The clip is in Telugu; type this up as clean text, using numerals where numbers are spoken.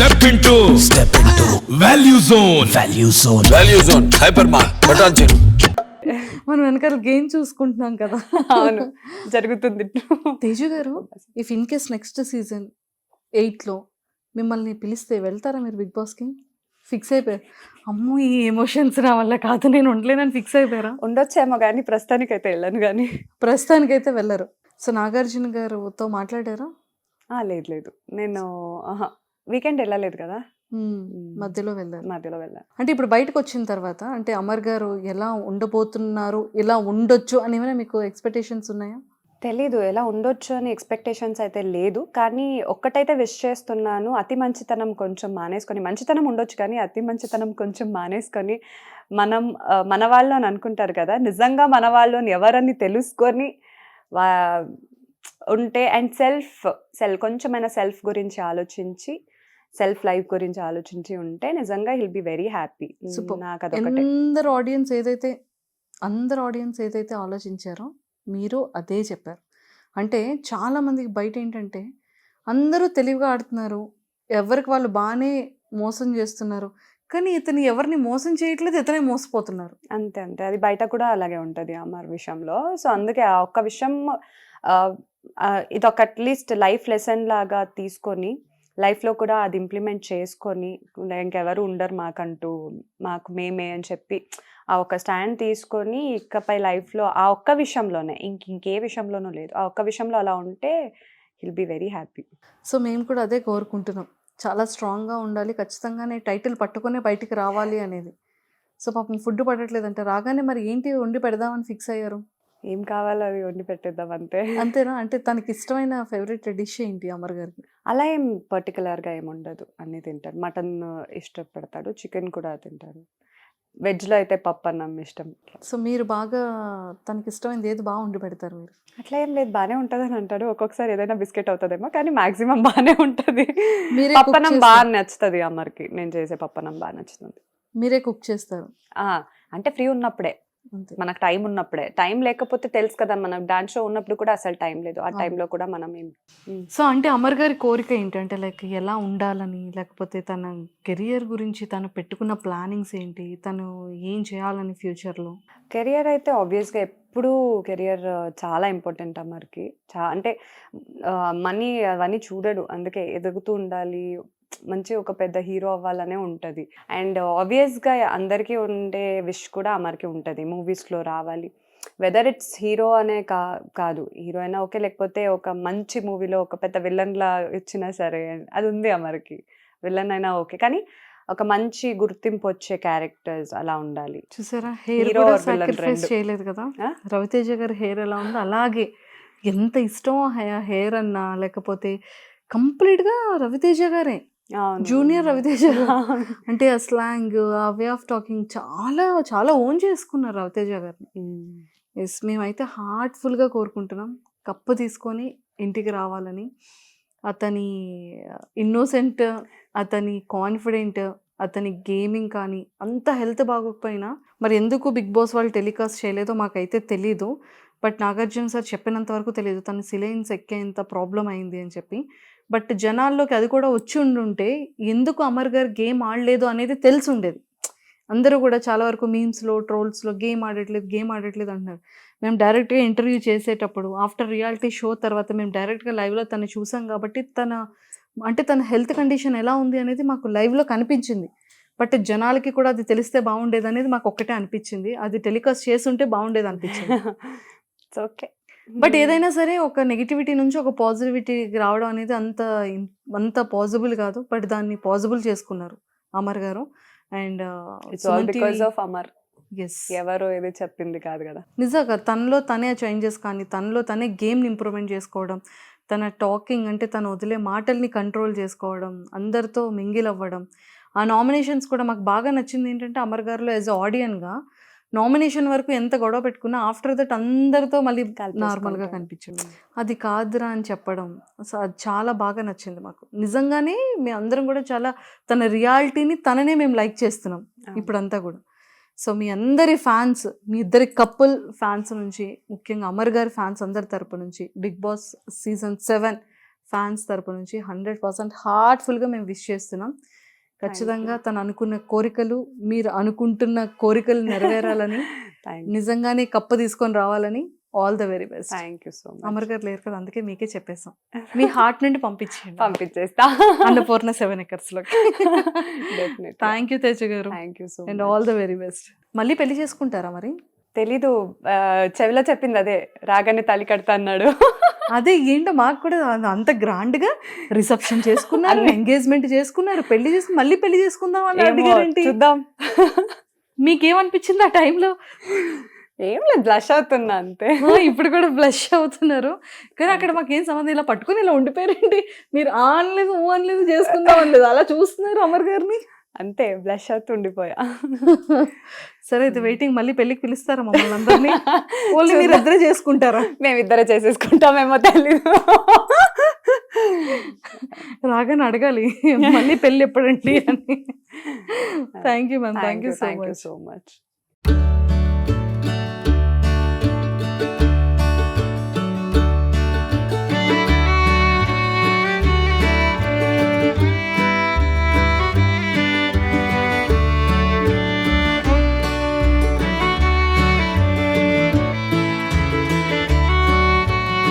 Step into value zone hyper button చెరు. మనం వెనకాల గేమ్ చూసుకుంటున్నాం కదా. అవును జరుగుతుంది. తేజు గారు, if in case next season 8లో మిమ్మల్ని పిలిస్తే వెళ్తారా మీరు బిగ్ బాస్కి? ఫిక్స్ అయిపోయారు, అమ్మో ఈ ఎమోషన్స్ నా వల్ల కాదు నేను ఉండలేనని ఫిక్స్ అయిపోయారా? ఉండొచ్చేమో కానీ ప్రస్తుతానికి అయితే వెళ్ళను కానీ. ప్రస్తుతానికైతే వెళ్ళరు. సో నాగార్జున గారుతో మాట్లాడారా? లేదు లేదు, నేను వీకెండ్ వెళ్ళలేదు కదా, మధ్యలో వెళ్ళారు. మధ్యలో వెళ్ళాను. అంటే ఇప్పుడు బయటకు వచ్చిన తర్వాత అంటే అమర్ గారు ఎలా ఉండబోతున్నారు, ఎలా ఉండొచ్చు అని ఏమైనా మీకు ఎక్స్పెక్టేషన్స్ ఉన్నాయా? తెలీదు ఎలా ఉండొచ్చు అని ఎక్స్పెక్టేషన్స్ అయితే లేదు, కానీ ఒక్కటైతే విష్ చేస్తున్నాను, అతి మంచితనం కొంచెం మానేసుకొని, మంచితనం ఉండొచ్చు కానీ అతి మంచితనం కొంచెం మానేసుకొని, మనం మన వాళ్ళు అని అనుకుంటారు కదా, నిజంగా మన వాళ్ళు అని ఎవరని తెలుసుకొని ఉంటే, అండ్ కొంచెమైనా సెల్ఫ్ గురించి ఆలోచించి, సెల్ఫ్ లైఫ్ గురించి ఆలోచించి ఉంటే నిజంగా హిల్ బి వెరీ హ్యాపీ. నాకు అదొకటే. అందరు ఆడియన్స్ ఏదైతే ఆలోచించారో మీరు అదే చెప్పారు. అంటే చాలా మందికి బయట ఏంటంటే అందరూ తెలివిగా ఆడుతున్నారు, ఎవరికి వాళ్ళు బాగానే మోసం చేస్తున్నారు, కానీ ఇతను ఎవరిని మోసం చేయట్లేదు, ఇతనే మోసపోతున్నారు. అంతే అంతే, అది బయట కూడా అలాగే ఉంటుంది అమర్ విషయంలో. సో అందుకే ఆ ఒక్క విషయం ఇది ఒక అట్లీస్ట్ లైఫ్ లెసన్ లాగా తీసుకొని లైఫ్లో కూడా అది ఇంప్లిమెంట్ చేసుకొని, ఇంకెవరు ఉండరు మాకంటూ, మాకు మేమే అని చెప్పి ఆ ఒక్క స్టాండ్ తీసుకొని ఇకపై లైఫ్లో ఆ ఒక్క విషయంలోనే, ఇంకే విషయంలోనూ లేదు, ఆ ఒక్క విషయంలో అలా ఉంటే hill be very happy. So మేము కూడా అదే కోరుకుంటున్నాం, చాలా స్ట్రాంగ్గా ఉండాలి, ఖచ్చితంగానే టైటిల్ పట్టుకునే బయటికి రావాలి అనేది. సో పాపం ఫుడ్ పడట్లేదంటే రాగానే మరి ఏంటి వండి పెడదామని ఫిక్స్ అయ్యారు? ఏం కావాలో అది వండి పెట్టేద్దాం అంతే. అంతేనా? అంటే తనకి ఇష్టమైన ఫేవరెట్ డిష్ ఏంటి అమర్ గారికి? అలా ఏం పర్టికులర్గా ఏమి ఉండదు, అన్నీ తింటారు. మటన్ ఇష్టపడతాడు, చికెన్ కూడా తింటారు, వెజ్లో అయితే పప్పు అన్నం ఇష్టం. సో మీరు బాగా తనకి ఇష్టమైనది ఏది బాగా వండి పెడతారు మీరు? అట్లా ఏం లేదు, బాగానే ఉంటుంది అని అంటాడు. ఒక్కొక్కసారి ఏదైనా బిస్కెట్ అవుతుందేమో, కానీ మాక్సిమం బాగానే ఉంటుంది. మీరే పప్పనం బాగా నచ్చుతుంది అమర్కి, నేను చేసే పప్పనం బాగా నచ్చుతుంది. మీరే కుక్ చేస్తారు? అంటే ఫ్రీ ఉన్నప్పుడే, అంతే. మనకు టైం ఉన్నప్పుడే. టైం లేకపోతే తెలుసు కదా, మనం డాన్స్ షో ఉన్నప్పుడు కూడా అసలు టైం లేదు, ఆ టైంలో కూడా మనం సో అంటే అమర్ గారి కోరిక ఏంటంటే లైక్ ఎలా ఉండాలని, లేకపోతే తన కెరియర్ గురించి తను పెట్టుకున్న ప్లానింగ్స్ ఏంటి, తను ఏం చేయాలని ఫ్యూచర్లో? కెరియర్ అయితే ఆబ్వియస్గా ఎప్పుడూ కెరియర్ చాలా ఇంపార్టెంట్ అమర్కి. అంటే మనీ అవన్నీ చూడడు, అందుకే ఎదుగుతూ ఉండాలి, మంచి ఒక పెద్ద హీరో అవ్వాలనే ఉంటుంది. అండ్ ఆబ్వియస్గా అందరికీ ఉండే విష్ కూడా అమర్కి ఉంటుంది, మూవీస్లో రావాలి. వెదర్ ఇట్స్ హీరో అనే కాదు, హీరో అయినా ఓకే, లేకపోతే ఒక మంచి మూవీలో ఒక పెద్ద విలన్లా ఇచ్చినా సరే అది ఉంది అమర్కి. విలన్ అయినా ఓకే, కానీ ఒక మంచి గుర్తింపు వచ్చే క్యారెక్టర్స్ అలా ఉండాలి. చూసారా, హెయిర్ కూడా సాక్రిఫైస్ చేయలేదు కదా. రవితేజ గారి హెయిర్ ఎలా ఉందో అలాగే, ఎంత ఇష్టం హెయిర్ అన్నా, లేకపోతే కంప్లీట్గా రవితేజ గారే, జూనియర్ రవితేజ. అంటే ఆ స్లాంగ్, ఆ వే ఆఫ్ టాకింగ్ చాలా చాలా ఓన్ చేసుకున్నారు రవితేజ గారిని. ఎస్, మేమైతే హార్ట్ఫుల్గా కోరుకుంటున్నాం కప్పు తీసుకొని ఇంటికి రావాలని. అతని ఇన్నోసెంట్, అతని కాన్ఫిడెంట్, అతని గేమింగ్ కానీ అంత హెల్త్ బాగోకపోయినా మరి ఎందుకు బిగ్ బాస్ వాళ్ళు టెలికాస్ట్ చేయలేదో మాకైతే తెలీదు. బట్ నాగార్జున సార్ చెప్పినంత వరకు తెలియదు తను సిలైన్స్ ఎక్కేంత ప్రాబ్లం అయింది అని చెప్పి. బట్ జనాల్లోకి అది కూడా వచ్చి ఉండుంటే ఎందుకు అమర్ గారు గేమ్ ఆడలేదు అనేది తెలిసి ఉండేది. అందరూ కూడా చాలా వరకు మీమ్స్లో, ట్రోల్స్లో గేమ్ ఆడట్లేదు అంటున్నారు. మేము డైరెక్ట్గా ఇంటర్వ్యూ చేసేటప్పుడు ఆఫ్టర్ రియాలిటీ షో తర్వాత మేము డైరెక్ట్గా లైవ్లో తను చూసాం కాబట్టి తన హెల్త్ కండిషన్ ఎలా ఉంది అనేది మాకు లైవ్లో కనిపించింది. బట్ జనాలకి కూడా అది తెలిస్తే బాగుండేది అనేది మాకు ఒక్కటే అనిపించింది, అది టెలికాస్ట్ చేస్తుంటే బాగుండేది అనిపించింది. ఓకే, బట్ ఏదైనా సరే ఒక నెగిటివిటీ నుంచి ఒక పాజిటివిటీ రావడం అనేది అంత పాసిబుల్ కాదు. బట్ దాన్ని పాసిబుల్ చేసుకున్నారు అమర్ గారు. And because of Amar. ఎవరో ఏదో చెప్పింది కాదు కదా, నిజంగా తనలో తనే చేంజెస్ కానీ తనలో తనే గేమ్ని ఇంప్రూవ్మెంట్ చేసుకోవడం, తన టాకింగ్ అంటే తను వదిలే మాటల్ని కంట్రోల్ చేసుకోవడం, అందరితో మింగిల్ అవ్వడం. ఆ నామినేషన్స్ కూడా మాకు బాగా నచ్చింది ఏంటంటే అమర్ గారిలో యాజ్ ఆడియన్గా నామినేషన్ వరకు ఎంత గొడవ పెట్టుకున్నా ఆఫ్టర్ దట్ అందరితో మళ్ళీ నార్మల్గా కనిపించింది. అది కాదురా అని చెప్పడం, సో అది చాలా బాగా నచ్చింది మాకు. నిజంగానే మేము అందరం కూడా చాలా తన రియాలిటీని తననే మేము లైక్ చేస్తున్నాం ఇప్పుడంతా కూడా. సో మీ అందరి ఫ్యాన్స్, మీ ఇద్దరి కపుల్ ఫ్యాన్స్ నుంచి, ముఖ్యంగా అమర్ గారి ఫ్యాన్స్ అందరి తరపు నుంచి బిగ్ బాస్ సీజన్ 7 ఫ్యాన్స్ తరపు నుంచి 100% హార్ట్ఫుల్గా మేము విష్ చేస్తున్నాం. ఖచ్చితంగా తను అనుకున్న కోరికలు, మీరు అనుకుంటున్న కోరికలు నెరవేరాలని, నిజంగానే కప్పు తీసుకొని రావాలని. All the very best. Thank you so much. Amar గారు లేరు కదా, అందుకే మీకే చెప్పేసాం. మీ హార్ట్ నుండి పంపించేయండి. పంపించేస్తా అన్నపూర్ణ 7 acres లోకి. డెఫినెట్. థ్యాంక్ యూ తేజ గారు. Thank you so and much. All the very best. మళ్ళీ పెళ్లి చేసుకుంటారా మరి? తెలీదు, చెవిలో చెప్పింది అదే, రాగానే తాళి కడతా అన్నాడు. అదే ఏంటో మాకు కూడా అంత గ్రాండ్ గా రిసెప్షన్ చేసుకున్నారు, ఎంగేజ్మెంట్ చేసుకున్నారు, పెళ్లి చేసుకుని మళ్ళీ పెళ్లి చేసుకుందాం అని ఏమో, అడిగారేంటి? చూద్దాం. మీకేమనిపించింది ఆ టైంలో? ఏం లేదు, బ్లష్ అవుతున్నా అంతే. ఇప్పుడు కూడా బ్లష్ అవుతున్నారు, కానీ అక్కడ మాకేం సంబంధం, ఇలా పట్టుకుని ఇలా ఉండిపోయారేంటి? మీరు అనలేదు, ఊ అనలేదు, చేసుకుందాం అనలేదు, అలా చూస్తున్నారు అమర్ గారిని. అంతే, బ్లష్ అవుతూ ఉండిపోయా. సరే అయితే వెయిటింగ్, మళ్ళీ పెళ్లికి పిలుస్తారా మమ్మల్ని అందరినీ? ఓన్లీ మీరు ఇద్దరే చేసుకుంటారా? మేమిద్దరే చేసేసుకుంటామేమో తెలీదు. రాగానే అడగాలి మళ్ళీ పెళ్ళి ఎప్పుడండి అని. Thank you ma'am, thank you so thank you much. So much.